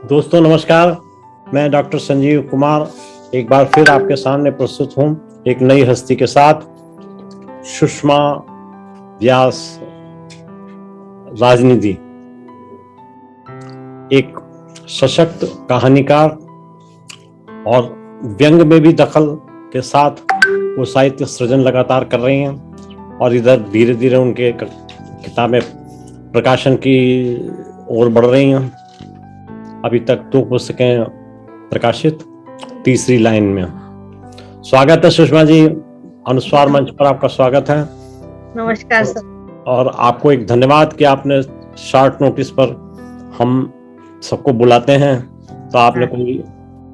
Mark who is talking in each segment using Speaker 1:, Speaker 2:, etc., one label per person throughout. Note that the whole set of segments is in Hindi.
Speaker 1: दोस्तों नमस्कार। मैं डॉक्टर संजीव कुमार एक बार फिर आपके सामने प्रस्तुत हूँ एक नई हस्ती के साथ। सुषमा व्यास राजनिधि एक सशक्त कहानीकार और व्यंग में भी दखल के साथ वो साहित्य सृजन लगातार कर रही हैं और इधर धीरे धीरे उनके किताबें प्रकाशन की ओर बढ़ रही हैं। अभी तक 2 पुस्तकें प्रकाशित, तीसरी लाइन में। स्वागत है सुषमा जी, अनुस्वार मंच पर आपका स्वागत है।
Speaker 2: नमस्कार सर।
Speaker 1: और आपको एक धन्यवाद कि आपने शॉर्ट नोटिस पर, हम सबको बुलाते हैं तो आपने कोई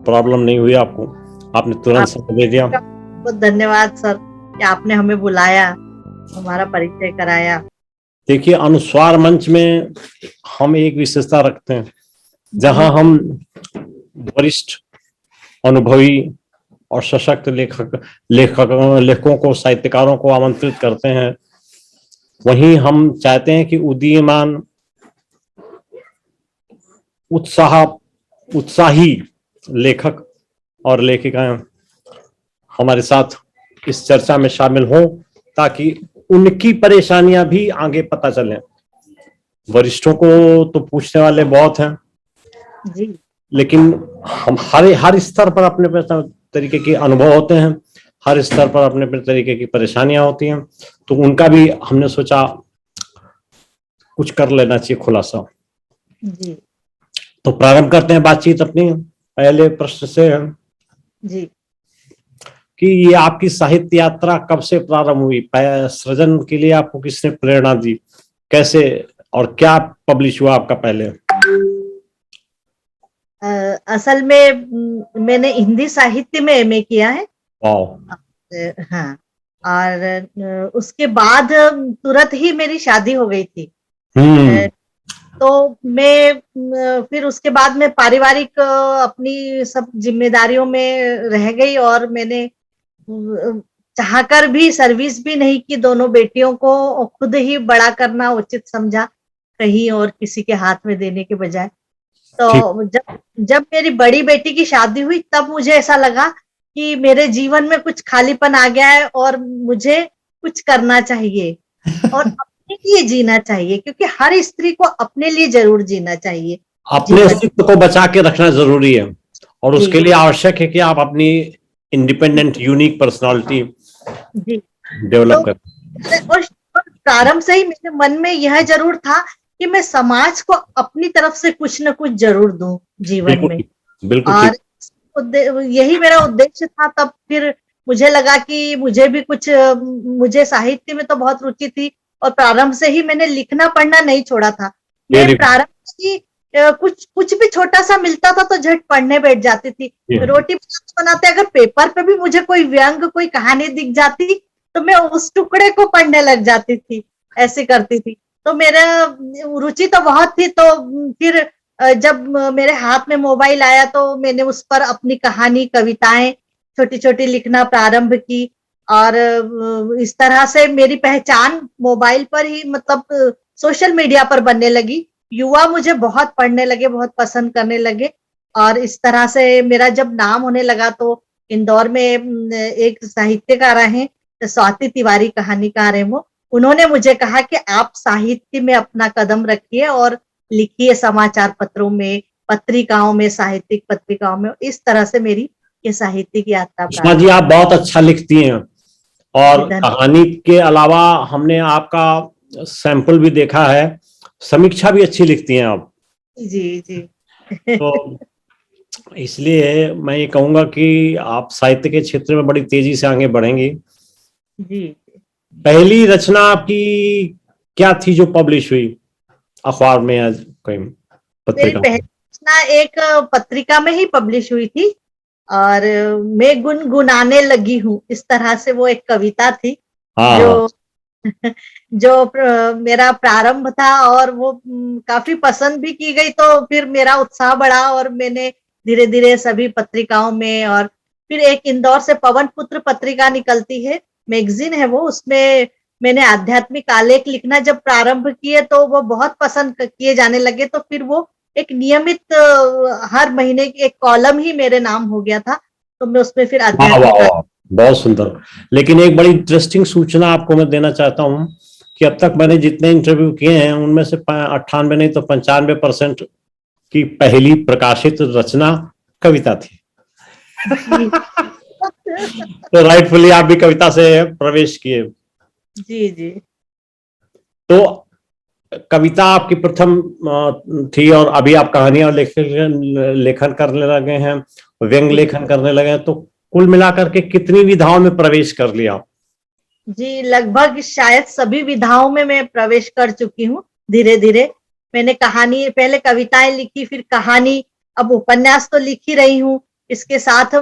Speaker 1: प्रॉब्लम नहीं हुई, आपने तुरंत समय दे दिया।
Speaker 2: बहुत धन्यवाद सर कि आपने हमें बुलाया, हमारा परिचय कराया।
Speaker 1: देखिए, अनुस्वार मंच में हम एक विशेषता रखते हैं जहां हम वरिष्ठ, अनुभवी और सशक्त लेखकों को, साहित्यकारों को आमंत्रित करते हैं। वहीं हम चाहते हैं कि उदीयमान, उत्साही लेखक और लेखिकाएं हमारे साथ इस चर्चा में शामिल हों ताकि उनकी परेशानियां भी आगे पता चलें। वरिष्ठों को तो पूछने वाले बहुत हैं
Speaker 2: जी,
Speaker 1: लेकिन हम हर स्तर पर अपने तरीके के अनुभव होते हैं, हर स्तर पर अपने अपने तरीके की परेशानियां होती हैं, तो उनका भी हमने सोचा कुछ कर लेना चाहिए खुलासा।
Speaker 2: जी,
Speaker 1: तो प्रारंभ करते हैं बातचीत अपनी पहले प्रश्न से
Speaker 2: जी।
Speaker 1: कि ये आपकी साहित्य यात्रा कब से प्रारंभ हुई? सृजन के लिए आपको किसने प्रेरणा दी, कैसे और क्या पब्लिश हुआ आपका पहले?
Speaker 2: असल में मैंने हिंदी साहित्य में एमए किया है। हाँ, और उसके बाद तुरंत ही मेरी शादी हो गई थी। तो मैं फिर उसके बाद में पारिवारिक अपनी सब जिम्मेदारियों में रह गई और मैंने चाहकर भी सर्विस भी नहीं की। दोनों बेटियों को खुद ही बड़ा करना उचित समझा, कहीं और किसी के हाथ में देने के बजाय। तो जब मेरी बड़ी बेटी की शादी हुई तब मुझे ऐसा लगा कि मेरे जीवन में कुछ खालीपन आ गया है और मुझे कुछ करना चाहिए और अपने लिए जीना चाहिए, क्योंकि हर स्त्री को अपने लिए जरूर जीना चाहिए।
Speaker 1: अपने अस्तित्व को बचा के रखना जरूरी है और उसके लिए आवश्यक है कि आप अपनी इंडिपेंडेंट, यूनिक पर्सनालिटी डेवलप करें।
Speaker 2: और प्रारंभ से ही मेरे मन में यह जरूर था कि मैं समाज को अपनी तरफ से कुछ न कुछ जरूर दूं जीवन में।
Speaker 1: बिल्कुल।
Speaker 2: और यही मेरा उद्देश्य था। तब फिर मुझे लगा कि मुझे भी कुछ, मुझे साहित्य में तो बहुत रुचि थी और प्रारंभ से ही मैंने लिखना पढ़ना नहीं छोड़ा था। मैं प्रारंभ से कुछ भी छोटा सा मिलता था तो झट पढ़ने बैठ जाती थी। रोटी बनाते अगर पेपर पे भी मुझे कोई व्यंग, कोई कहानी दिख जाती तो मैं उस टुकड़े को पढ़ने लग जाती थी, ऐसे करती थी। तो मेरा रुचि तो बहुत थी। तो फिर जब मेरे हाथ में मोबाइल आया तो मैंने उस पर अपनी कहानी, कविताएं छोटी छोटी लिखना प्रारंभ की और इस तरह से मेरी पहचान मोबाइल पर ही, मतलब सोशल मीडिया पर बनने लगी। युवा मुझे बहुत पढ़ने लगे, बहुत पसंद करने लगे और इस तरह से मेरा जब नाम होने लगा तो इंदौर में एक साहित्यकार हैं, स्वाति तिवारी कहानीकार है वो, उन्होंने मुझे कहा कि आप साहित्य में अपना कदम रखिए और लिखिए, समाचार पत्रों में, पत्रिकाओं में, साहित्यिक पत्रिकाओं में। इस तरह से मेरी ये साहित्यिक यात्रा।
Speaker 1: सुषमा जी, आप बहुत अच्छा लिखती हैं और कहानी के अलावा हमने आपका सैंपल भी देखा है, समीक्षा भी अच्छी लिखती हैं आप।
Speaker 2: जी जी।
Speaker 1: तो इसलिए मैं ये कहूंगा कि आप साहित्य के क्षेत्र में बड़ी तेजी से आगे बढ़ेंगी।
Speaker 2: जी।
Speaker 1: पहली रचना आपकी क्या थी जो पब्लिश हुई अखबार में या कहीं पत्रिका?
Speaker 2: मेरी पहली रचना एक पत्रिका में ही पब्लिश हुई थी और मैं गुनगुनाने लगी हूँ, इस तरह से वो एक कविता थी। जो मेरा प्रारंभ था और वो काफी पसंद भी की गई। तो फिर मेरा उत्साह बढ़ा और मैंने धीरे धीरे सभी पत्रिकाओं में, और फिर एक इंदौर से पवन पुत्र पत्रिका निकलती है, मैगजीन है वो, उसमें मैंने आध्यात्मिक आलेख लिखना जब प्रारंभ किए तो वो बहुत पसंद किए जाने लगे। तो फिर वो एक नियमित हर महीने की एक कॉलम ही मेरे नाम हो गया था। तो मैं उसमें फिर
Speaker 1: वाह वाह
Speaker 2: आध्यात्मिक
Speaker 1: वाह, बहुत सुंदर। लेकिन एक बड़ी इंटरेस्टिंग सूचना आपको मैं देना चाहता हूँ कि अब तक मैंने जितने इंटरव्यू किए हैं उनमें से 98 नहीं तो 95% की पहली प्रकाशित रचना कविता थी।
Speaker 2: जी
Speaker 1: तो राइटफुली आप भी कविता से प्रवेश किए।
Speaker 2: जी जी।
Speaker 1: तो कविता आपकी प्रथम थी और अभी आप कहानियां और लेखन करने लगे हैं, व्यंग
Speaker 2: जी
Speaker 1: लेखन करने लगे हैं, तो कुल मिलाकर के कितनी विधाओं में प्रवेश कर लिया?
Speaker 2: जी, लगभग शायद सभी विधाओं में मैं प्रवेश कर चुकी हूँ धीरे धीरे। मैंने कहानी, पहले कविताएं लिखी, फिर कहानी, अब उपन्यास तो लिख ही रही हूँ। इसके साथ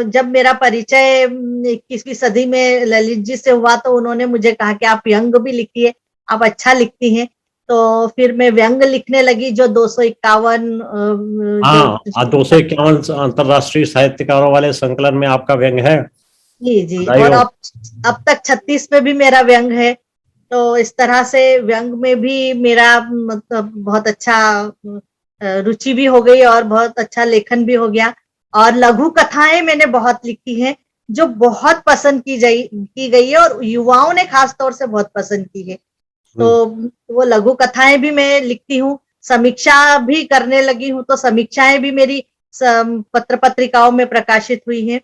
Speaker 2: जब मेरा परिचय 21वीं सदी में ललित जी से हुआ तो उन्होंने मुझे कहा कि आप व्यंग भी लिखिए, आप अच्छा लिखती हैं। तो फिर मैं व्यंग लिखने लगी, जो 251
Speaker 1: हाँ, 251 अंतरराष्ट्रीय साहित्यकारों वाले संकलन में आपका व्यंग है।
Speaker 2: जी जी।
Speaker 1: बधाई
Speaker 2: और
Speaker 1: हो।
Speaker 2: अब तक 36 में भी मेरा व्यंग है। तो इस तरह से व्यंग में भी मेरा मतलब बहुत अच्छा रुचि भी हो गई और बहुत अच्छा लेखन भी हो गया। और लघु कथाएं मैंने बहुत लिखी हैं, जो बहुत पसंद की गई है और युवाओं ने खास तौर से बहुत पसंद की है। तो वो लघु कथाएं भी मैं लिखती हूँ, समीक्षा भी करने लगी हूँ। तो समीक्षाएं भी मेरी पत्र पत्रिकाओं में प्रकाशित हुई हैं।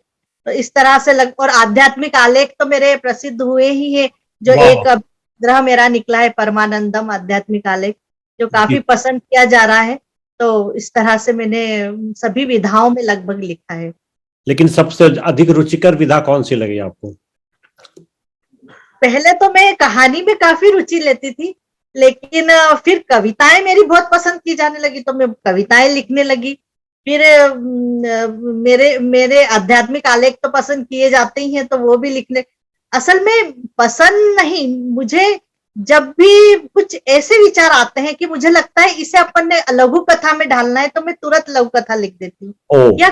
Speaker 2: तो इस तरह से और आध्यात्मिक आलेख तो मेरे प्रसिद्ध हुए ही हैं। जो
Speaker 1: वाह।
Speaker 2: एक ग्रह मेरा निकला है, परमानंदम आध्यात्मिक आलेख, जो काफी
Speaker 1: जी।
Speaker 2: पसंद किया जा रहा है। तो इस तरह से मैंने सभी विधाओं में लगभग लिखा है।
Speaker 1: लेकिन सबसे अधिक रुचिकर विधा कौन सी लगी आपको?
Speaker 2: पहले तो मैं कहानी में काफी रुचि लेती थी, लेकिन फिर कविताएं मेरी बहुत पसंद की जाने लगी, तो मैं कविताएं लिखने लगी। फिर मेरे मेरे आध्यात्मिक आलेख तो पसंद किए जाते ही हैं, तो वो भी लिखने। असल में पसंद नहीं, मुझे जब भी कुछ ऐसे विचार आते हैं कि मुझे लगता है इसे अपन ने लघु कथा में डालना है, तो मैं तुरंत लघु कथा लिख देती हूँ।
Speaker 1: ओ।
Speaker 2: या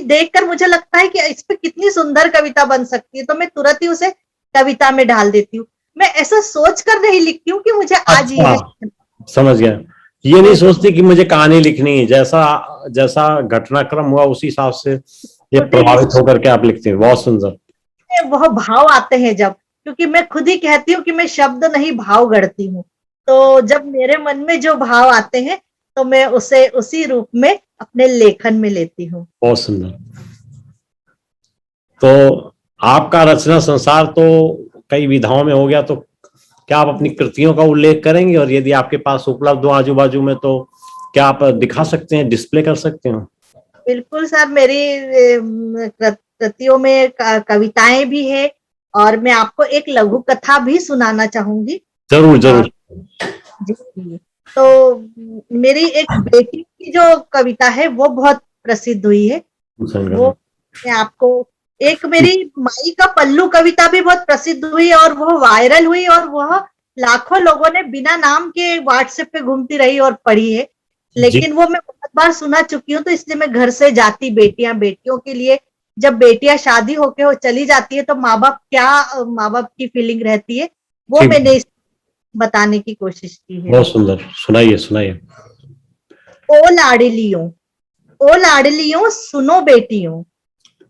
Speaker 2: देखकर मुझे लगता है कि इस पे कितनी सुंदर कविता बन सकती है, तो मैं तुरंत ही उसे कविता में डाल देती हूँ। मैं ऐसा सोच कर नहीं लिखती हूँ कि मुझे आज
Speaker 1: अच्छा,
Speaker 2: यह
Speaker 1: समझ गया। ये नहीं
Speaker 2: तो
Speaker 1: सोचती कि मुझे कहानी लिखनी है, जैसा जैसा घटनाक्रम हुआ उसी हिसाब से ये
Speaker 2: छोटे
Speaker 1: प्रभावित होकर के आप लिखते हैं। बहुत सुंदर।
Speaker 2: में वह भाव आते हैं जब, क्योंकि मैं खुद ही कहती हूँ कि मैं शब्द नहीं भाव गढ़ती हूँ। तो जब मेरे मन में जो भाव आते हैं, तो मैं उसे उसी रूप में अपने लेखन में लेती हूँ।
Speaker 1: बहुत सुंदर। तो आपका रचना संसार तो कई विधाओं में हो गया, तो क्या आप अपनी कृतियों का उल्लेख करेंगे? और यदि आपके पास उपलब्ध हो आजू बाजू में, तो क्या आप दिखा सकते हैं, डिस्प्ले कर सकते हैं?
Speaker 2: बिल्कुल सर, मेरी कृतियों में कविताएं भी है, और मैं आपको एक लघु कथा भी सुनाना चाहूंगी।
Speaker 1: जरूर
Speaker 2: अ,
Speaker 1: जरूर।
Speaker 2: जी जी। तो मेरी एक बेटी की जो कविता है वो बहुत प्रसिद्ध हुई है। वो मैं आपको, एक मेरी माई का पल्लू कविता भी बहुत प्रसिद्ध हुई और वो वायरल हुई, और वह लाखों लोगों ने बिना नाम के व्हाट्सएप पे घूमती रही और पढ़ी है।
Speaker 1: जी।
Speaker 2: लेकिन वो मैं बहुत बार सुना चुकी हूँ, तो इसलिए मैं घर से जाती बेटियों के लिए, जब बेटियां शादी होके वो चली जाती है, तो माँ बाप की फीलिंग रहती है, वो
Speaker 1: ठीक।
Speaker 2: मैंने बताने की कोशिश की है।
Speaker 1: बहुत सुंदर, सुनाइए सुनाइए।
Speaker 2: ओ लाडलियों, ओ लाडलियों सुनो बेटियों,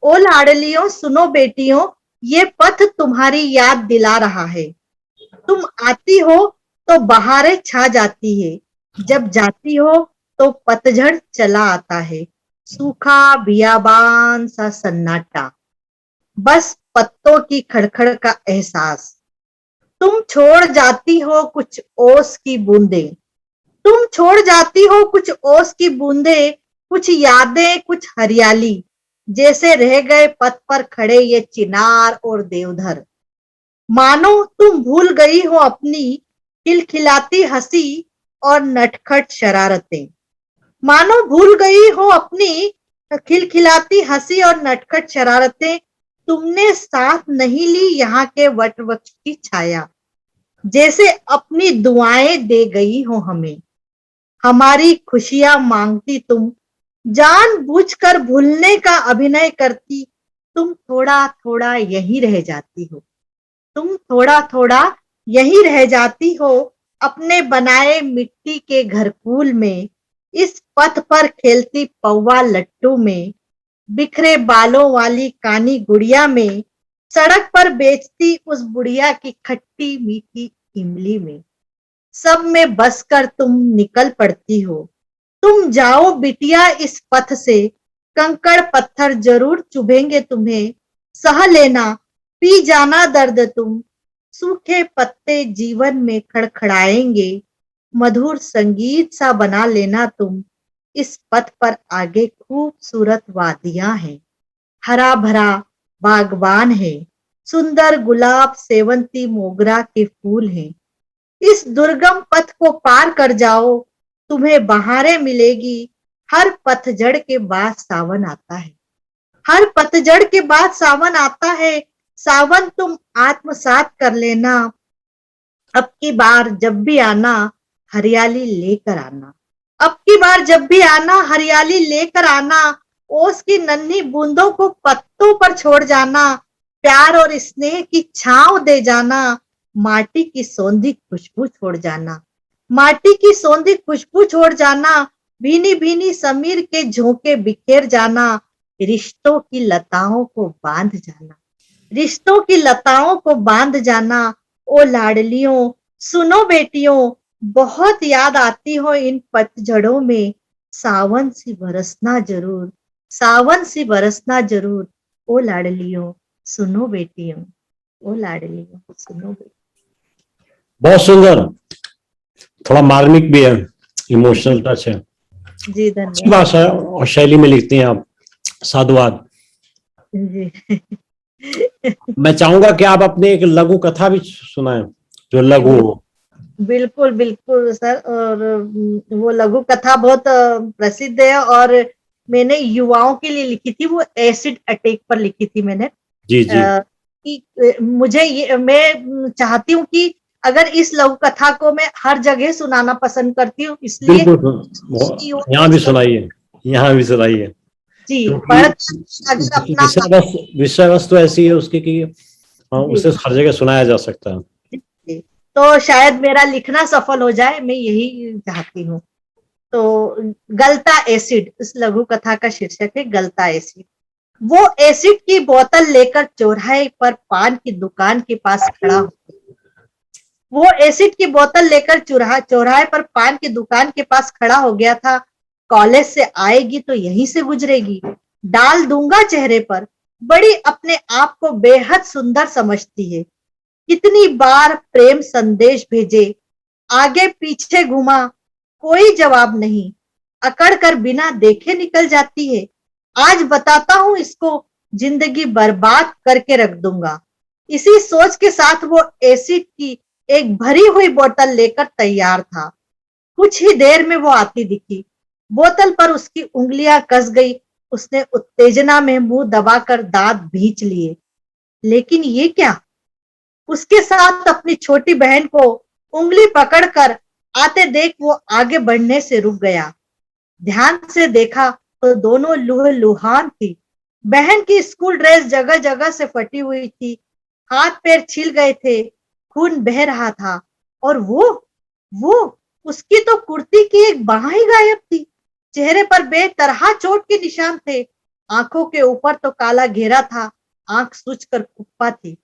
Speaker 2: ओ लाडलियों सुनो बेटियों, ये पथ तुम्हारी याद दिला रहा है। तुम आती हो तो बहारें छा जाती है, जब जाती हो तो पतझड़ चला आता है। सूखा बियाबान सा सन्नाटा, बस पत्तों की खड़खड़ का एहसास। तुम छोड़ जाती हो कुछ ओस की बूंदे, तुम छोड़ जाती हो कुछ ओस की बूंदे, कुछ यादें कुछ हरियाली, जैसे रह गए पथ पर खड़े ये चिनार और देवधर। मानो तुम भूल गई हो अपनी खिलखिलाती हंसी और नटखट शरारतें। मानो भूल गई हो अपनी खिलखिलाती हंसी और नटखट शरारतें। तुमने साथ नहीं ली यहाँ के वट वृक्ष की छाया, जैसे अपनी दुआएं दे गई हो हमें। हमारी खुशियां मांगती तुम, जानबूझकर भूलने का अभिनय करती। तुम थोड़ा थोड़ा यहीं रह जाती हो, तुम थोड़ा थोड़ा यहीं रह जाती हो, अपने बनाए मिट्टी के घरकुल में। इस पथ पर खेलती पौवा लट्टू में, बिखरे बालों वाली कानी गुड़िया में, सड़क पर बेचती उस बुढ़िया की खट्टी मीठी इमली में। सब में बसकर तुम निकल पड़ती हो। तुम जाओ बिटिया इस पथ से, कंकड़ पत्थर जरूर चुभेंगे तुम्हें। सह लेना, पी जाना दर्द तुम, सूखे पत्ते जीवन में खड़खड़ाएंगे। मधुर संगीत सा बना लेना तुम। इस पथ पर आगे खूबसूरत वादियां हैं, हरा भरा बागवान है, सुंदर गुलाब सेवंती मोगरा के फूल हैं। इस दुर्गम पथ को पार कर जाओ, तुम्हें बहारें मिलेगी। हर पतझड़ के बाद सावन आता है, हर पतझड़ के बाद सावन आता है। सावन तुम आत्मसात कर लेना, अब की बार जब भी आना हरियाली लेकर आना। अब की बार जब भी आना हरियाली लेकर आना। ओस की नन्ही बूंदों को पत्तों पर छोड़ जाना, प्यार और स्नेह की छांव दे जाना। माटी की सौंधी खुशबू छोड़ जाना, माटी की सौंधी खुशबू छोड़ जाना। भीनी भीनी समीर के झोंके बिखेर जाना, रिश्तों की लताओं को बांध जाना, रिश्तों की लताओं को बांध जाना। ओ लाडलियों, सुनो बेटियों, बहुत याद आती हो इन पतझड़ों में। सावन सी बरसना जरूर, सावन सी बरसना जरूर। ओ लाडलियों, सुनो बेटियों, ओ लाडलियों, सुनो बेटियों।
Speaker 1: बहुत सुंदर, थोड़ा मार्मिक भी है, इमोशनल टच है।
Speaker 2: जी
Speaker 1: अच्छी
Speaker 2: धन्यवाद।
Speaker 1: भाषा और शैली में लिखती हैं आप। साधुवाद।
Speaker 2: जी
Speaker 1: मैं चाहूंगा कि आप अपने एक लघु कथा भी सुनाएं, जो लघु हो।
Speaker 2: बिल्कुल बिल्कुल सर। और वो लघु कथा बहुत प्रसिद्ध है, और मैंने युवाओं के लिए लिखी थी। वो एसिड अटैक पर लिखी थी मैंने।
Speaker 1: जी जी
Speaker 2: कि मुझे ये, मैं चाहती हूँ कि अगर इस लघु कथा को मैं हर जगह सुनाना पसंद करती हूँ, इसलिए
Speaker 1: बिल्कुल, यहाँ भी सुनाइए, यहाँ भी सुनाइए,
Speaker 2: जी
Speaker 1: क्योंकि
Speaker 2: पढ़ अगर अपना।
Speaker 1: विषय वस्तु ऐसी है उसकी कि
Speaker 2: जी
Speaker 1: उसे हर जगह सुनाया जा सकता है।
Speaker 2: जी, तो शायद मेरा लिखना सफल हो जाए, मैं यही चाहती हूँ। तो गलता एसिड, इस लघु कथा का शीर्षक है गलता एसिड। वो एसिड की बोतल लेकर चौराहे पर पान की दुकान के पास खड़ा हो। वो एसिड की बोतल लेकर चौराहे पर पान की दुकान के पास खड़ा हो गया था। कॉलेज से आएगी तो यहीं से गुजरेगी, डाल दूंगा चेहरे पर। बड़ी अपने आप को बेहद सुंदर समझती है। कितनी बार प्रेम संदेश भेजे, आगे पीछे घुमा, कोई जवाब नहीं। अकड़ कर बिना देखे निकल जाती है। आज बताता हूं इसको, जिंदगी बर्बाद करके रख दूंगा। इसी सोच के साथ वो एसिड की एक भरी हुई बोतल लेकर तैयार था। कुछ ही देर में वो आती दिखी। बोतल पर उसकी उंगलियां कस गई। उसने उत्तेजना में मुंह दबाकर दांत भींच लिए। लेकिन ये क्या, उसके साथ अपनी छोटी बहन को उंगली पकड़कर आते देख वो आगे बढ़ने से रुक गया। ध्यान से देखा तो दोनों लुहान थी। बहन की स्कूल ड्रेस जगह जगह से फटी हुई थी, हाथ पैर छिल गए थे, खून बह रहा था। और वो उसकी तो कुर्ती की एक बाह ही गायब थी। चेहरे पर बेतरहा चोट के निशान थे। आंखों के ऊपर तो काला घेरा था, आंख सूजकर कुप्पा थी।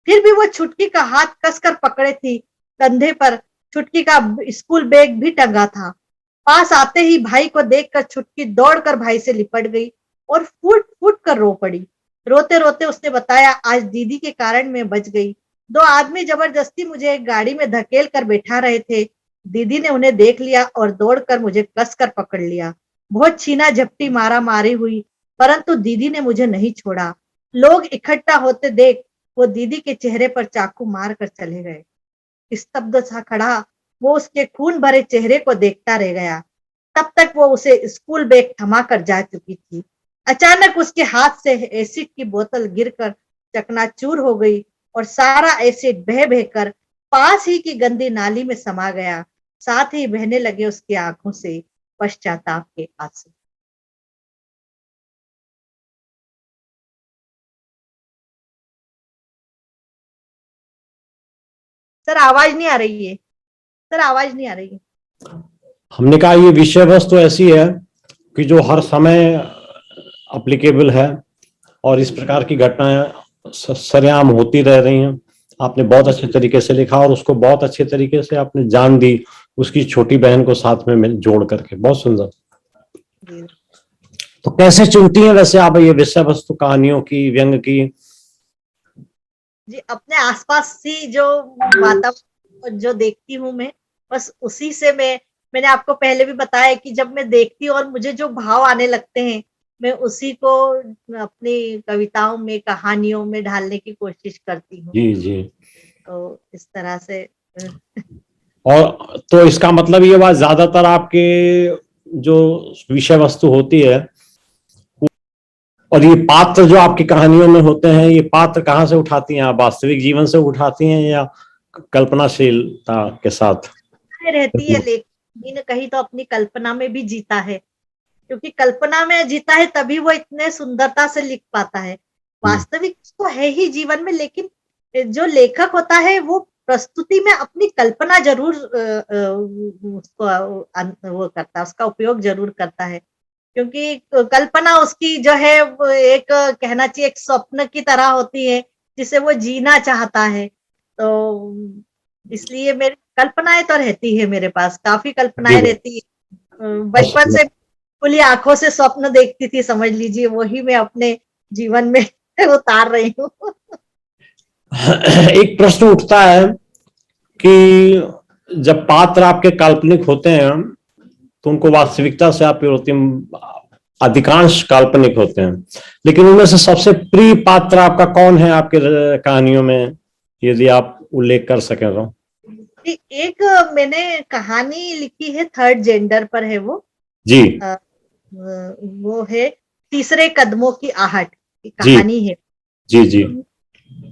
Speaker 2: फिर भी वो छुटकी का हाथ कसकर पकड़े थी। कंधे पर छुटकी का स्कूल बैग भी टंगा था। पास आते ही भाई को देखकर छुटकी दौड़कर भाई से लिपट गई और फूट फूट कर रो पड़ी। रोते रोते उसने बताया, आज दीदी के कारण मैं बच गई। दो आदमी जबरदस्ती मुझे एक गाड़ी में धकेल कर बैठा रहे थे। दीदी ने उन्हें देख लिया और दौड़कर मुझे कसकर पकड़ लिया। बहुत छीना झपटी मारा मारी हुई, परंतु दीदी ने मुझे नहीं छोड़ा। लोग इकट्ठा होते देख वो दीदी के चेहरे पर चाकू मार कर चले गए। स्तब्ध सा खड़ा वो उसके खून भरे चेहरे को देखता रह गया। तब तक वो उसे स्कूल बैग थमा कर जा चुकी थी। अचानक उसके हाथ से एसिड की बोतल गिरकर चकनाचूर हो गई और सारा एसिड बह बहकर पास ही की गंदी नाली में समा गया। साथ ही बहने लगे उसकी आंखों से पश्चाताप के आंसू। सर आवाज नहीं आ रही है, सर आवाज नहीं आ रही है।
Speaker 1: हमने कहा ये विषय वस्तु ऐसी है कि जो हर समय अप्लीकेबल है और इस प्रकार की घटनाएं सरेआम होती रह रही हैं। आपने बहुत अच्छे तरीके से लिखा और उसको बहुत अच्छे तरीके से आपने जान दी, उसकी छोटी बहन को साथ में मिल जोड़ करके, बहुत सुंदर। तो कैसे चुनती हैं वैसे आप ये विषय वस्तु कहानियों की, व्यंग की?
Speaker 2: जी, अपने आसपास ही जो वातावरण जो देखती हूँ मैं, बस उसी से मैंने आपको पहले भी बताया कि जब मैं देखती हूँ और मुझे जो भाव आने लगते हैं, मैं उसी को अपनी कविताओं में, कहानियों में ढालने की कोशिश करती हूँ।
Speaker 1: जी जी।
Speaker 2: तो इस तरह से
Speaker 1: और तो इसका मतलब ये बात, ज्यादातर आपके जो विषय वस्तु होती है और ये पात्र जो आपकी कहानियों में होते हैं, ये पात्र कहाँ से उठाती हैं आप? वास्तविक जीवन से उठाती हैं या कल्पनाशीलता के साथ?
Speaker 2: रहती है, लेकिन कहीं न कहीं तो अपनी कल्पना में भी जीता है, क्योंकि कल्पना में जीता है तभी वो इतने सुंदरता से लिख पाता है। वास्तविक तो है ही जीवन में, लेकिन जो लेखक होता है वो प्रस्तुति में अपनी कल्पना ज़रूर उसको वो करता है, उसका उपयोग ज़रूर करता है। क्योंकि कल्पना उसकी जो है वो एक कहना चाहिए एक स्वप्न की तरह होती है, जिसे वो जीना चाहता है। तो इसलिए मेरी कल्पनाएँ तो रहती है मेरे पास, काफ़ी कल्पनाएँ रहती है। बचपन से खुली आँखों से स्वप्न देखती थी, समझ लीजिए वही मैं अपने जीवन में उतार रही हूँ।
Speaker 1: एक प्रश्न उठता है कि जब पात्र आपके काल्पनिक होते हैं तो उनको वास्तविकता से आप अधिकांश काल्पनिक होते हैं, लेकिन उनमें से सबसे प्रिय पात्र आपका कौन है आपके कहानियों में, यदि आप उल्लेख कर सकें तो?
Speaker 2: एक मैंने कहानी लिखी है, थर्ड जेंडर पर है वो।
Speaker 1: जी।
Speaker 2: वो है तीसरे कदमों की आहट की
Speaker 1: जी
Speaker 2: कहानी है।
Speaker 1: जी जी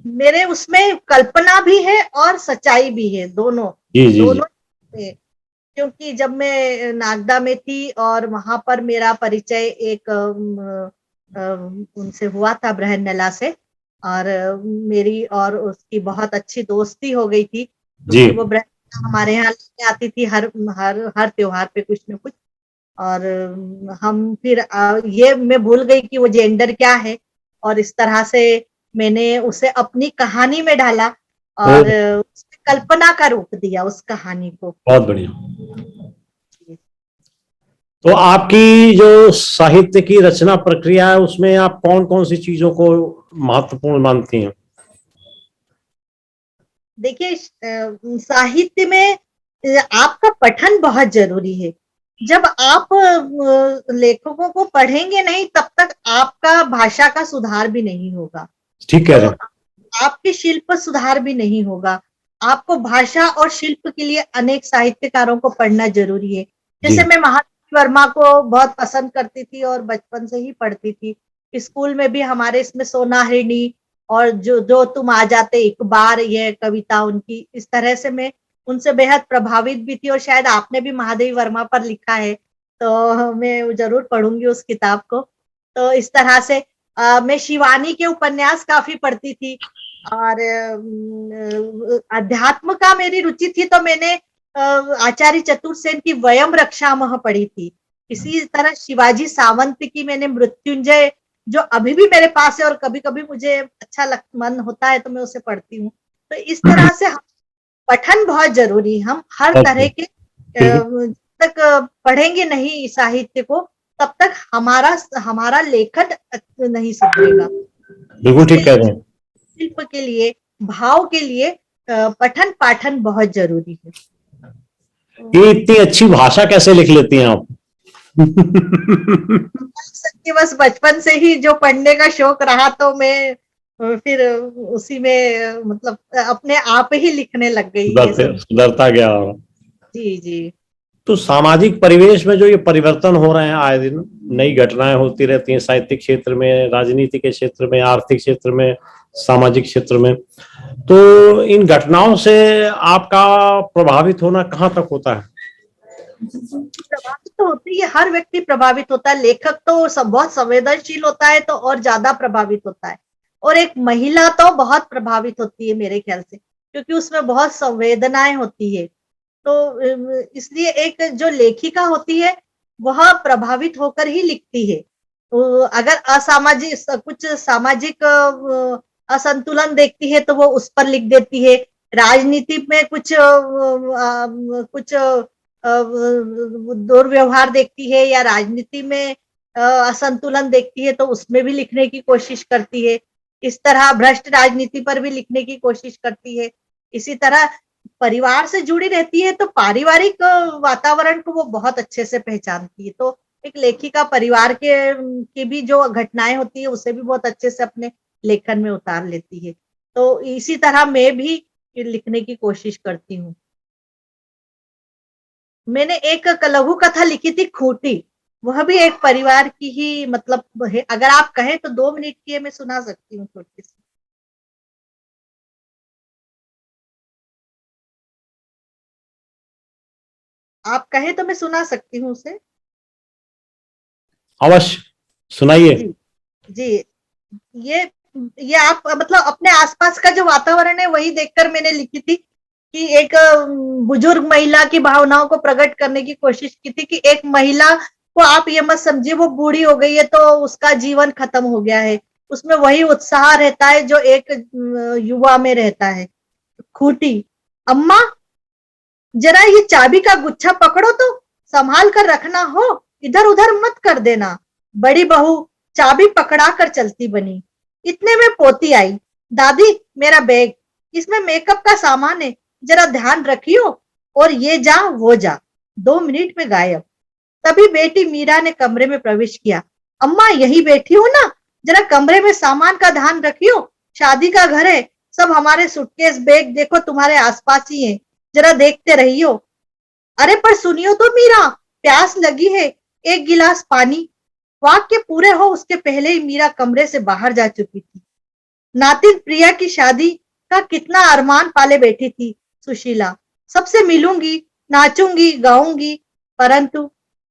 Speaker 2: मेरे उसमें कल्पना भी है और सच्चाई भी है, दोनों
Speaker 1: जी जी जी।
Speaker 2: दोनों है। क्योंकि जब मैं नागदा में थी और वहां पर मेरा परिचय एक उनसे हुआ था, बृहन्नला से, और मेरी और उसकी बहुत अच्छी दोस्ती हो गई थी,
Speaker 1: जी
Speaker 2: क्योंकि वो बृहन्नला हमारे यहाँ लेके आती थी हर हर हर त्योहार पे कुछ न कुछ। और हम फिर ये मैं भूल गई कि वो जेंडर क्या है, और इस तरह से मैंने उसे अपनी कहानी में डाला
Speaker 1: ओ,
Speaker 2: और उसमें कल्पना का रूप दिया उस कहानी को।
Speaker 1: बहुत बढ़िया। तो आपकी जो साहित्य की रचना प्रक्रिया है उसमें आप कौन कौन सी चीजों को महत्वपूर्ण मानती हैं?
Speaker 2: देखिए, साहित्य में आपका पठन बहुत जरूरी है। जब आप लेखकों को पढ़ेंगे नहीं, तब तक आपका भाषा का सुधार भी नहीं होगा,
Speaker 1: ठीक कह
Speaker 2: तो
Speaker 1: रहे हैं।
Speaker 2: आपके शिल्प सुधार भी नहीं होगा। आपको भाषा और शिल्प के लिए अनेक साहित्यकारों को पढ़ना जरूरी है।
Speaker 1: जी
Speaker 2: जैसे मैं महादेवी वर्मा को बहुत पसंद करती थी और बचपन से ही पढ़ती थी। स्कूल में भी हमारे इसमें सोनाहरिणी और जो जो तुम आ जाते एक बार, ये कविता उनकी, इस तरह से मैं उनसे बेहद प्रभावित भी थी। और शायद आपने भी महादेवी वर्मा पर लिखा है, तो मैं जरूर पढ़ूंगी उस किताब को। तो इस तरह से मैं शिवानी के उपन्यास काफी पढ़ती थी। और अध्यात्म का मेरी रुचि थी, तो मैंने आचार्य चतुर्सेन की वयम रक्षामः पढ़ी थी। इसी तरह शिवाजी सावंत की मैंने मृत्युंजय, जो अभी भी मेरे पास है और कभी कभी मुझे अच्छा मन होता है तो मैं उसे पढ़ती हूँ। तो इस तरह से पठन बहुत जरूरी है। हम हर तरह के
Speaker 1: बिल्कुल
Speaker 2: जब तक पढ़ेंगे नहीं साहित्य को, तब तक हमारा हमारा लेखन नहीं सुधरेगा।
Speaker 1: बिल्कुल ठीक कह
Speaker 2: इसलिए
Speaker 1: रहे हैं।
Speaker 2: शिल्प के लिए, भाव के लिए पठन पाठन बहुत जरूरी है।
Speaker 1: ये इतनी अच्छी भाषा कैसे लिख लेती हैं आप?
Speaker 2: सच्ची बस बचपन से ही जो पढ़ने का शौक रहा, तो मैं फिर उसी में मतलब अपने आप ही लिखने लग गई ये सब।
Speaker 1: सुधरता गया।
Speaker 2: जी जी
Speaker 1: तो सामाजिक परिवेश में जो ये परिवर्तन हो रहे हैं आए दिन, नई घटनाएं होती रहती हैं साहित्यिक क्षेत्र में, राजनीति के क्षेत्र में, आर्थिक क्षेत्र में, सामाजिक क्षेत्र में, तो इन घटनाओं से आपका प्रभावित होना कहाँ तक होता है?
Speaker 2: प्रभावित तो होती है, हर व्यक्ति प्रभावित होता है। लेखक तो सब बहुत संवेदनशील होता है, तो और ज्यादा प्रभावित होता है। और एक महिला तो बहुत प्रभावित होती है मेरे ख्याल से, क्योंकि उसमें बहुत संवेदनाएं होती है। इसलिए एक जो लेखिका होती है वह प्रभावित होकर ही लिखती है। तो अगर कुछ सामाजिक असंतुलन देखती है तो वो उस पर लिख देती है। राजनीति में कुछ दुर्व्यवहार देखती है या राजनीति में असंतुलन देखती है तो उसमें भी लिखने की कोशिश करती है। इस तरह भ्रष्ट राजनीति पर भी लिखने की कोशिश करती है। इसी तरह परिवार से जुड़ी रहती है तो पारिवारिक वातावरण को वो बहुत अच्छे से पहचानती है। तो एक लेखिका परिवार की भी जो घटनाएं होती है उसे भी बहुत अच्छे से अपने लेखन में उतार लेती है। तो इसी तरह मैं भी लिखने की कोशिश करती हूँ। मैंने एक लघु कथा लिखी थी खूंटी, वह भी एक परिवार की ही मतलब है। अगर आप कहें तो 2 मिनट की है, मैं सुना सकती हूँ छोटी सी। आप कहें तो मैं सुना सकती हूँ उसे।
Speaker 1: अवश्य सुनाइए।
Speaker 2: जी जी। ये ये आप मतलब अपने आसपास का जो वातावरण है वही देखकर मैंने लिखी थी कि एक बुजुर्ग महिला की भावनाओं को प्रकट करने की कोशिश की थी कि एक महिला को आप ये मत समझिए वो बूढ़ी हो गई है तो उसका जीवन खत्म हो गया है। उसमें वही उत्साह रहता है जो एक युवा में रहता है। खूंटी, अम्मा जरा ये चाबी का गुच्छा पकड़ो तो, संभाल कर रखना हो, इधर उधर मत कर देना। बड़ी बहू चाबी पकड़ा कर चलती बनी। इतने में पोती आई। दादी मेरा बैग, इसमें मेकअप का सामान है, जरा ध्यान रखियो। और ये जा वो जा, 2 मिनट में गायब। तभी बेटी मीरा ने कमरे में प्रवेश किया। अम्मा यही बैठी हो ना, जरा कमरे में सामान का ध्यान रखियो, शादी का घर है, सब हमारे सूटकेस बैग देखो तुम्हारे आसपास ही है, जरा देखते रहियो। अरे पर सुनियो तो मीरा, प्यास लगी है, एक गिलास पानी। वाक्य पूरे हो उसके पहले ही मीरा कमरे से बाहर जा चुकी थी। नातिन प्रिया की शादी का कितना अरमान पाले बैठी थी सुशीला। सबसे मिलूंगी, नाचूंगी, गाऊंगी। परंतु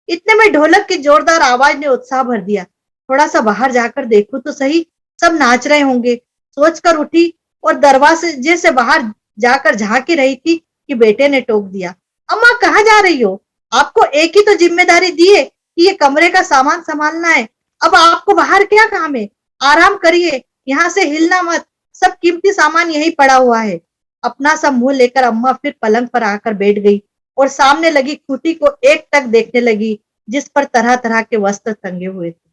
Speaker 2: इतने में ढोलक की जोरदार आवाज ने उत्साह भर दिया। थोड़ा सा बाहर जाकर देखो तो सही, सब नाच रहे होंगे। सोचकर उठी और दरवाजे से बाहर जाकर झांकी रही थी कि बेटे ने टोक दिया। अम्मा कहाँ जा रही हो? आपको एक ही तो जिम्मेदारी दी है कि ये कमरे का सामान संभालना है। अब आपको बाहर क्या काम है? आराम करिए, यहाँ से हिलना मत, सब कीमती सामान यहीं पड़ा हुआ है। अपना सा मुंह लेकर अम्मा फिर पलंग पर आकर बैठ गई और सामने लगी खूंटी को एकटक देखने लगी, जिस पर तरह तरह के वस्त्र टंगे हुए थे।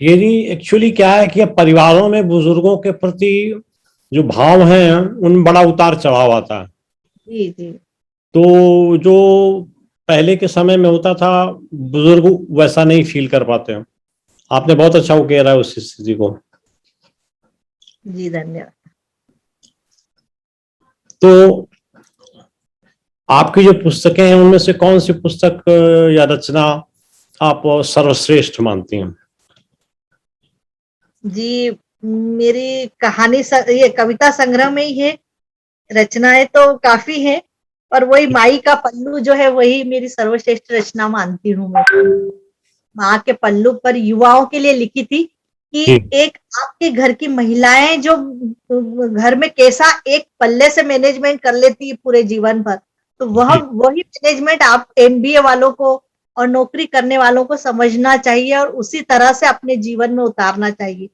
Speaker 1: ये नहीं, एक्चुअली क्या है कि अब परिवारों में बुजुर्गों के प्रति जो भाव हैं उनमें बड़ा उतार चढ़ाव आता है।
Speaker 2: जी जी।
Speaker 1: तो जो पहले के समय में होता था, बुजुर्ग वैसा नहीं फील कर पाते हैं। आपने बहुत अच्छा वो कह रहा है उस स्थिति को।
Speaker 2: जी धन्यवाद।
Speaker 1: तो आपकी जो पुस्तकें हैं उनमें से कौन सी पुस्तक या रचना आप सर्वश्रेष्ठ मानती हैं?
Speaker 2: जी मेरी ये कविता संग्रह में ही है। रचनाएं तो काफी है, पर वही माई का पल्लू जो है वही मेरी सर्वश्रेष्ठ रचना मानती हूँ मैं। माँ के पल्लू पर युवाओं के लिए लिखी थी कि एक आपके घर की महिलाएं जो घर में कैसा एक पल्ले से मैनेजमेंट कर लेती है पूरे जीवन भर, तो वही मैनेजमेंट आप एमबीए वालों को और नौकरी करने वालों को समझना चाहिए और उसी तरह से अपने जीवन में उतारना चाहिए।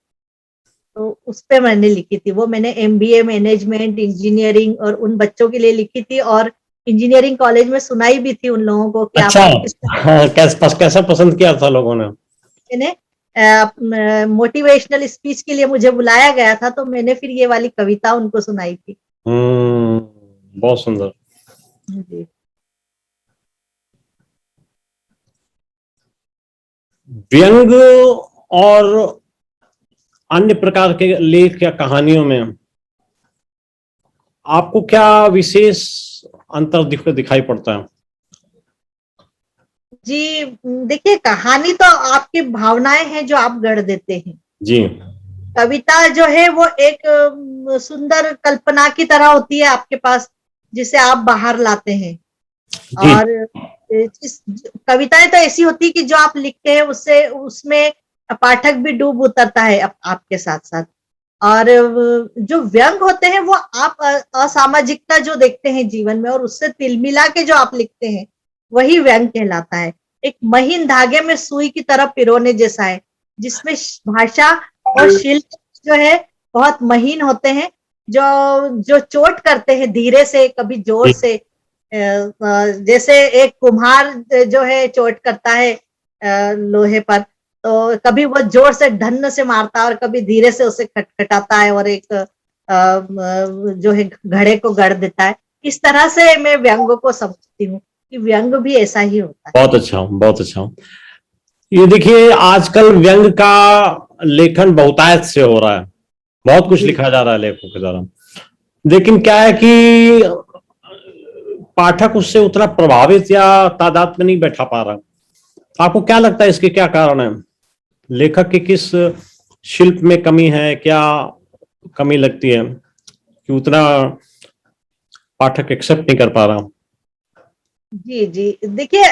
Speaker 2: तो उस पे मैंने लिखी थी वो। मैंने एमबीए मैनेजमेंट इंजीनियरिंग और उन बच्चों के लिए लिखी थी और इंजीनियरिंग कॉलेज में सुनाई भी थी उन लोगों को कि
Speaker 1: अच्छा,
Speaker 2: आपको किस
Speaker 1: हाँ, कैसा पसंद किया था लोगों ने?
Speaker 2: मैंने मोटिवेशनल स्पीच के लिए मुझे बुलाया गया था तो मैंने फिर ये वाली कविता उनको सुनाई थी।
Speaker 1: बहुत सुंदर।
Speaker 2: जी।
Speaker 1: व्यंग और अन्य प्रकार के लेख या कहानियों में आपको क्या विशेष अंतर दिखाई पड़ता है?
Speaker 2: जी देखिए, कहानी तो आपकी भावनाएं हैं जो आप गढ़ देते हैं।
Speaker 1: जी।
Speaker 2: कविता जो है वो एक सुंदर कल्पना की तरह होती है आपके पास, जिसे आप बाहर लाते हैं।
Speaker 1: जी।
Speaker 2: और कविताएं तो ऐसी होती है कि जो आप लिखते हैं उससे उसमें पाठक भी डूब उतरता है आपके साथ साथ। और जो व्यंग होते हैं वो आप असामाजिकता जो देखते हैं जीवन में और उससे तिलमिला के जो आप लिखते हैं वही व्यंग कहलाता है। एक महीन धागे में सुई की तरह पिरोने जैसा है, जिसमें भाषा और शिल्प जो है बहुत महीन होते हैं, जो जो चोट करते हैं धीरे से कभी जोर से। जैसे एक कुम्हार जो है चोट करता है लोहे पर, तो कभी वो जोर से धन्न से मारता है और कभी धीरे से उसे खटखटाता है और एक जो है घड़े को गढ़ देता है। इस तरह से मैं व्यंग को समझती हूँ कि व्यंग भी ऐसा ही होता है।
Speaker 1: बहुत अच्छा, बहुत अच्छा। ये देखिए आजकल व्यंग का लेखन बहुतायत से हो रहा है, बहुत कुछ लिखा जा रहा है लेखकों के द्वारा, लेकिन क्या है कि पाठक उससे उतना प्रभावित या तादाद में नहीं बैठा पा रहा। आपको क्या लगता है इसके क्या कारण है? लेखक की किस शिल्प में कमी है, क्या कमी लगती है कि उतना पाठक एक्सेप्ट नहीं कर पा रहा?
Speaker 2: जी जी, देखिए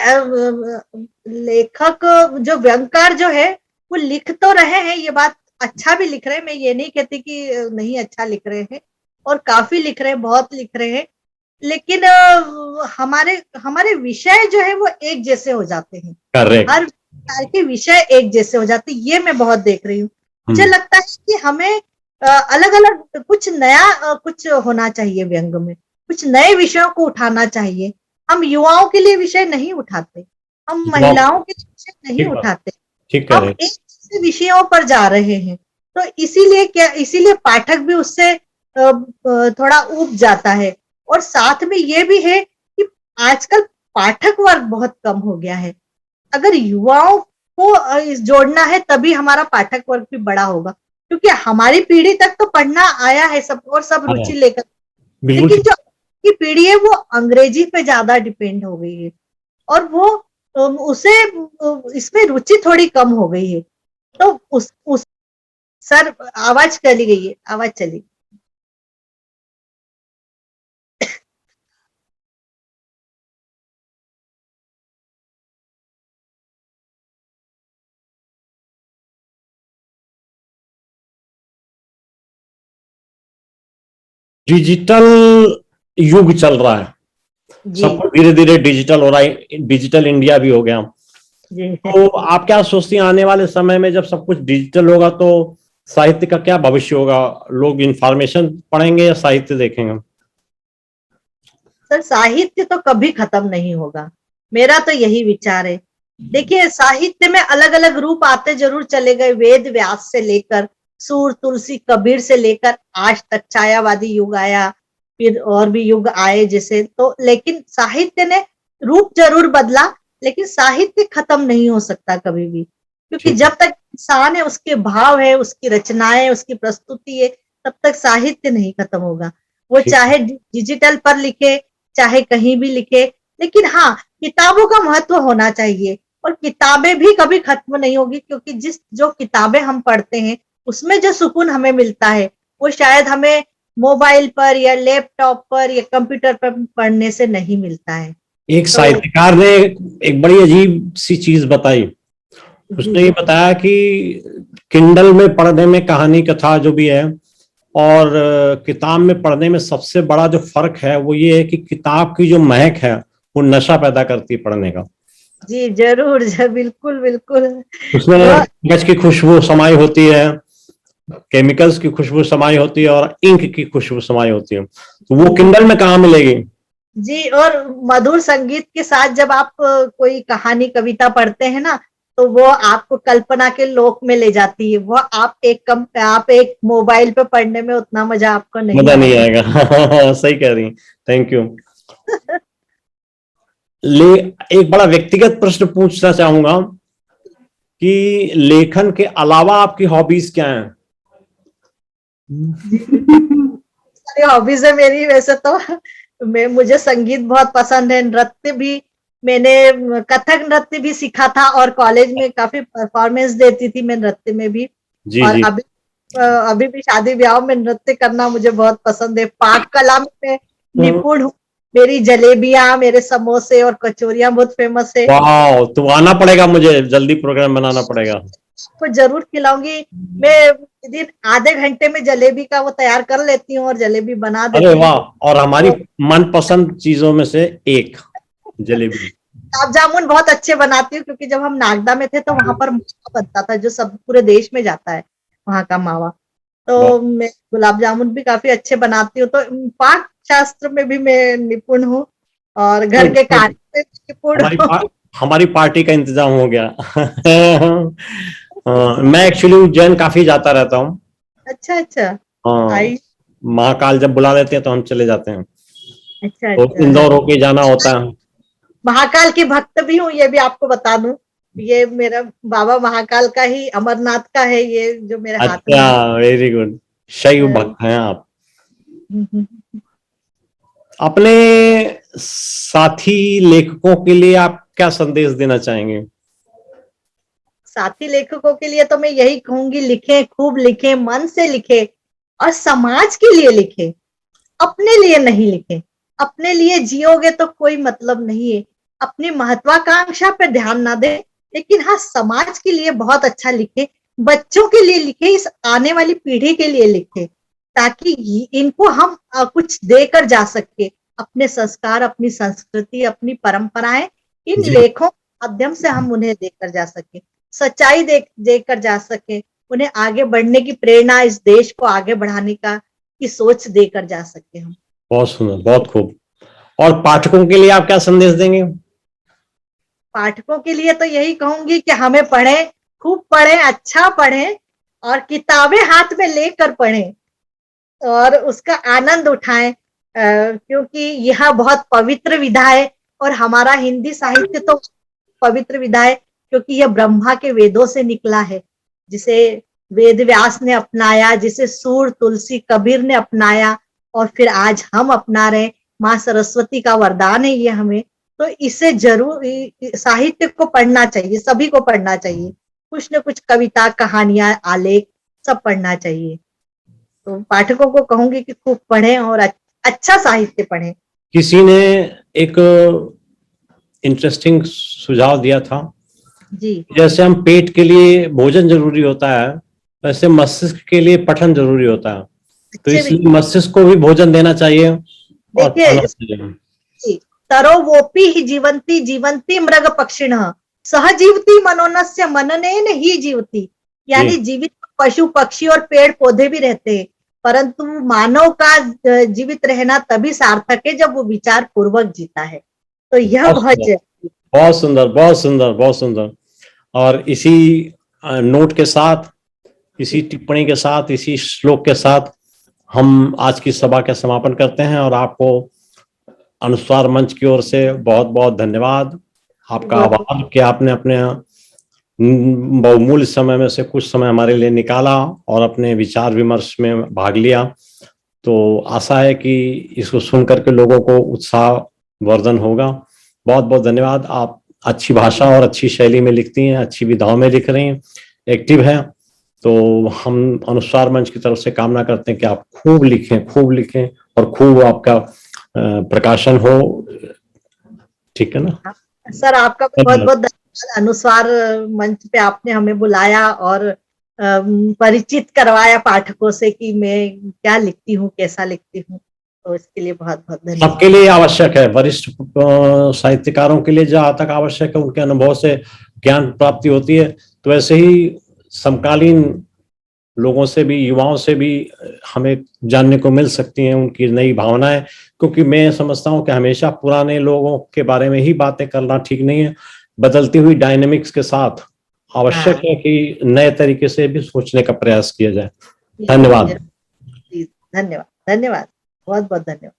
Speaker 2: लेखक जो व्यंगकार जो है वो लिख तो रहे हैं, ये बात अच्छा भी लिख रहे हैं, मैं ये नहीं कहती कि नहीं अच्छा लिख रहे हैं, और काफी लिख रहे हैं, बहुत लिख रहे हैं, लेकिन हमारे हमारे विषय जो है वो एक जैसे हो जाते हैं।
Speaker 1: करेक्ट।
Speaker 2: हर प्रकार के विषय एक जैसे हो जाते हैं, ये मैं बहुत देख रही हूँ। मुझे लगता है कि हमें अलग अलग कुछ नया कुछ होना चाहिए व्यंग में, कुछ नए विषयों को उठाना चाहिए। हम युवाओं के लिए विषय नहीं उठाते, हम महिलाओं के लिए विषय नहीं उठाते,
Speaker 1: ठीक
Speaker 2: हम
Speaker 1: है,
Speaker 2: एक जैसे विषयों पर जा रहे हैं। तो इसीलिए पाठक भी उससे थोड़ा ऊब जाता है। और साथ में ये भी है कि आजकल पाठक वर्ग बहुत कम हो गया है। अगर युवाओं को जोड़ना है तभी हमारा पाठक वर्ग भी बड़ा होगा, क्योंकि हमारी पीढ़ी तक तो पढ़ना आया है सब और सब रुचि लेकर, लेकिन जो की पीढ़ी है वो अंग्रेजी पे ज्यादा डिपेंड हो गई है और वो उसे इसमें रुचि थोड़ी कम हो गई है। तो उस सर आवाज चली गई है, आवाज चली।
Speaker 1: डिजिटल युग चल रहा है, सब कुछ धीरे धीरे डिजिटल हो रहा है, डिजिटल इंडिया भी हो गया। तो आप क्या सोचती हैं आने वाले समय में जब सब कुछ डिजिटल होगा तो साहित्य का क्या भविष्य होगा? लोग इंफॉर्मेशन पढ़ेंगे या साहित्य देखेंगे?
Speaker 2: सर साहित्य तो कभी खत्म नहीं होगा, मेरा तो यही विचार है। देखिए साहित्य में अलग अलग रूप आते जरूर चले गए, वेद व्यास से लेकर सूर तुलसी कबीर से लेकर आज तक छायावादी युग आया, फिर और भी युग आए जैसे, तो लेकिन साहित्य ने रूप जरूर बदला, लेकिन साहित्य खत्म नहीं हो सकता कभी भी, क्योंकि जब तक इंसान है, उसके भाव है, उसकी रचनाएं, उसकी प्रस्तुति है, तब तक साहित्य नहीं खत्म होगा। वो चाहे डिजिटल पर लिखे, चाहे कहीं भी लिखे, लेकिन हाँ किताबों का महत्व होना चाहिए और किताबें भी कभी खत्म नहीं होगी, क्योंकि जो किताबें हम पढ़ते हैं उसमें जो सुकून हमें मिलता है वो शायद हमें मोबाइल पर या लैपटॉप पर या कंप्यूटर पर पढ़ने से नहीं मिलता है।
Speaker 1: एक साहित्यकार ने एक बड़ी अजीब सी चीज बताई, उसने ये बताया कि किंडल में पढ़ने में कहानी कथा जो भी है और किताब में पढ़ने में सबसे बड़ा जो फर्क है वो ये है कि किताब की जो महक है वो नशा पैदा करती है पढ़ने का।
Speaker 2: जी जरूर, बिल्कुल बिल्कुल।
Speaker 1: उसमें कागज की खुशबू समाई होती है, केमिकल्स की खुशबू समाई होती है और इंक की खुशबू समाई होती है, तो वो किंडल में कहाँ मिलेगी?
Speaker 2: जी, और मधुर संगीत के साथ जब आप कोई कहानी कविता पढ़ते हैं ना, तो वो आपको कल्पना के लोक में ले जाती है। वो आप एक मोबाइल पे पढ़ने में उतना मजा आपको
Speaker 1: मजा नहीं आएगा। सही कह रही, थैंक यू। एक बड़ा व्यक्तिगत प्रश्न पूछना चाहूंगा कि लेखन के अलावा आपकी हॉबीज क्या हैं?
Speaker 2: सारी हॉबीज है मेरी वैसे तो। मुझे संगीत बहुत पसंद है, नृत्य भी, मैंने कथक नृत्य भी सीखा था और कॉलेज में काफी परफॉर्मेंस देती थी मैं नृत्य में भी।
Speaker 1: जी,
Speaker 2: और
Speaker 1: जी।
Speaker 2: अभी भी शादी ब्याह में नृत्य करना मुझे बहुत पसंद है। पाक कला में मैं निपुण हूँ, मेरी जलेबियां, मेरे समोसे और कचौरियां बहुत फेमस है।
Speaker 1: वाह, तो आना पड़ेगा, मुझे जल्दी प्रोग्राम बनाना पड़ेगा।
Speaker 2: आपको जरूर खिलाऊंगी। मैं दिन आधे घंटे में जलेबी का वो तैयार कर लेती हूँ और जलेबी बना
Speaker 1: अरे
Speaker 2: देती
Speaker 1: वाह,
Speaker 2: हूँ।
Speaker 1: और हमारी
Speaker 2: तो
Speaker 1: मनपसंद चीजों में से एक जलेबी।
Speaker 2: गुलाब जामुन बहुत अच्छे बनाती हूँ, क्योंकि जब हम नागदा में थे तो वहां पर मावा बनता था जो सब पूरे देश में जाता है, वहां का मावा। तो
Speaker 1: बहुत।
Speaker 2: मैं गुलाब जामुन भी काफी अच्छे बनाती हूँ। तो पाक शास्त्र में भी मैं निपुण हूँ और घर के कार्य में भी निपुण
Speaker 1: हमारी
Speaker 2: हूँ।
Speaker 1: हमारी पार्टी का इंतजाम हो गया। मैं एक्चुअली उज्जैन काफी जाता रहता हूँ।
Speaker 2: अच्छा अच्छा।
Speaker 1: हाँ,
Speaker 2: आई।
Speaker 1: महाकाल जब बुला लेते हैं तो हम चले जाते हैं।
Speaker 2: अच्छा
Speaker 1: तो
Speaker 2: अच्छा। हाँ,
Speaker 1: इंदौर होके जाना होता है।
Speaker 2: महाकाल की भक्त भी हूँ, ये भी आपको बता दूं। ये मेरा बाबा महाकाल का ही, अमरनाथ का है ये जो मेरे हाथ में
Speaker 1: अच्छा,
Speaker 2: है।
Speaker 1: Very good. शैव
Speaker 2: अ,
Speaker 1: भक्त हैं आप। अपने साथी लेखकों के लिए आप क्या संदेश देना चाहेंगे?
Speaker 2: साथी लेखकों के लिए तो मैं यही कहूंगी, लिखें, खूब लिखें, मन से लिखें और समाज के लिए लिखें, अपने लिए नहीं लिखें। अपने लिए जियोगे तो कोई मतलब नहीं है। अपनी महत्वाकांक्षा पे ध्यान ना दे, लेकिन हाँ समाज के लिए बहुत अच्छा लिखे, बच्चों के लिए लिखे, इस आने वाली पीढ़ी के लिए लिखे, ताकि इनको हम कुछ देकर जा सके। अपने संस्कार, अपनी संस्कृति, अपनी परंपराएं इन
Speaker 1: जी।
Speaker 2: लेखों के माध्यम से हम उन्हें देकर जा सके, सच्चाई देकर जा सके, उन्हें आगे बढ़ने की प्रेरणा, इस देश को आगे बढ़ाने का की सोच देकर जा सके हम।
Speaker 1: बहुत सुंदर, बहुत खूब। और पाठकों के लिए आप क्या संदेश देंगे?
Speaker 2: पाठकों के लिए तो यही कहूंगी कि हमें पढ़ें, खूब पढ़ें, अच्छा पढ़ें और किताबें हाथ में लेकर पढ़ें और उसका आनंद उठाएं, क्योंकि यह बहुत पवित्र विधा है और हमारा हिंदी साहित्य तो पवित्र विधा है, क्योंकि यह ब्रह्मा के वेदों से निकला है, जिसे वेद व्यास ने अपनाया, जिसे सूर, तुलसी, कबीर ने अपनाया और फिर आज हम अपना रहे। माँ सरस्वती का वरदान है ये हमें। तो इसे जरूर, साहित्य को पढ़ना चाहिए, सभी को पढ़ना चाहिए, कुछ न कुछ कविता, कहानियां, आलेख सब पढ़ना चाहिए। तो पाठकों को कहूंगी कि खूब पढ़ें और अच्छा साहित्य पढ़ें।
Speaker 1: किसी ने एक इंटरेस्टिंग सुझाव दिया था,
Speaker 2: जी।
Speaker 1: जैसे हम पेट के लिए भोजन जरूरी होता है, वैसे मस्तिष्क के लिए पठन जरूरी होता है। तो
Speaker 2: अच्छे
Speaker 1: इसलिए
Speaker 2: विचार।
Speaker 1: मस्तिष्क को भी भोजन देना चाहिए और
Speaker 2: देखिए,
Speaker 1: पढ़ना चाहिए।
Speaker 2: तरो वोपी ही जीवंती जीवंती मृग पक्षिण सहजीवती मनोनस्य मननेन ही जीवती। यानी
Speaker 1: जी।
Speaker 2: जीवित पशु, पक्षी और पेड़ पौधे भी रहते हैं, परंतु मानव का जीवित रहना तभी सार्थक है जब वो विचार पूर्वक जीता है। तो यह
Speaker 1: बहुत
Speaker 2: बहुत
Speaker 1: सुंदर,
Speaker 2: जरूरी है।
Speaker 1: बहुत सुंदर, बहुत सुंदर, बहुत सुंदर। और इसी नोट के साथ, इसी टिप्पणी के साथ, इसी श्लोक के साथ हम आज की सभा का समापन करते हैं। और आपको अनुस्वार मंच की ओर से बहुत बहुत धन्यवाद, आपका
Speaker 2: बहुत बहुत
Speaker 1: आभार कि आपने अपने बहुमूल्य समय में से कुछ समय हमारे लिए निकाला और अपने विचार विमर्श में भाग लिया। तो आशा है कि इसको सुन करके लोगों को उत्साह वर्धन होगा। बहुत बहुत धन्यवाद। आप अच्छी भाषा और अच्छी शैली में लिखती हैं, अच्छी विधाओं में लिख रही हैं, एक्टिव हैं। तो हम अनुस्वार मंच की तरफ से कामना करते हैं कि आप खूब लिखें, खूब लिखें और खूब आपका प्रकाशन हो। ठीक है ना?
Speaker 2: सर, आपका भी बहुत
Speaker 1: धन्यवाद।
Speaker 2: बहुत धन्यवाद। अनुस्वार मंच पे आपने हमें बुलाया और परिचित करवाया पाठकों से कि मैं क्या लिखती हूँ, कैसा लिखती हूँ। तो इसके लिए बहुत बहुत धन्यवाद।
Speaker 1: सबके लिए आवश्यक है, वरिष्ठ साहित्यकारों के लिए जहाँ तक आवश्यक है, उनके अनुभव से ज्ञान प्राप्ति होती है, तो ऐसे ही समकालीन लोगों से भी, युवाओं से भी हमें जानने को मिल सकती हैं उनकी नई भावनाएं। क्योंकि मैं समझता हूं कि हमेशा पुराने लोगों के बारे में ही बातें करना ठीक नहीं है। बदलती हुई डायनेमिक्स के साथ आवश्यक
Speaker 2: हाँ।
Speaker 1: है कि नए तरीके से भी सोचने का प्रयास किया जाए।
Speaker 2: जी जी
Speaker 1: धन्यवाद।
Speaker 2: जी। धन्यवाद, धन्यवाद, बहुत बहुत धन्यवाद।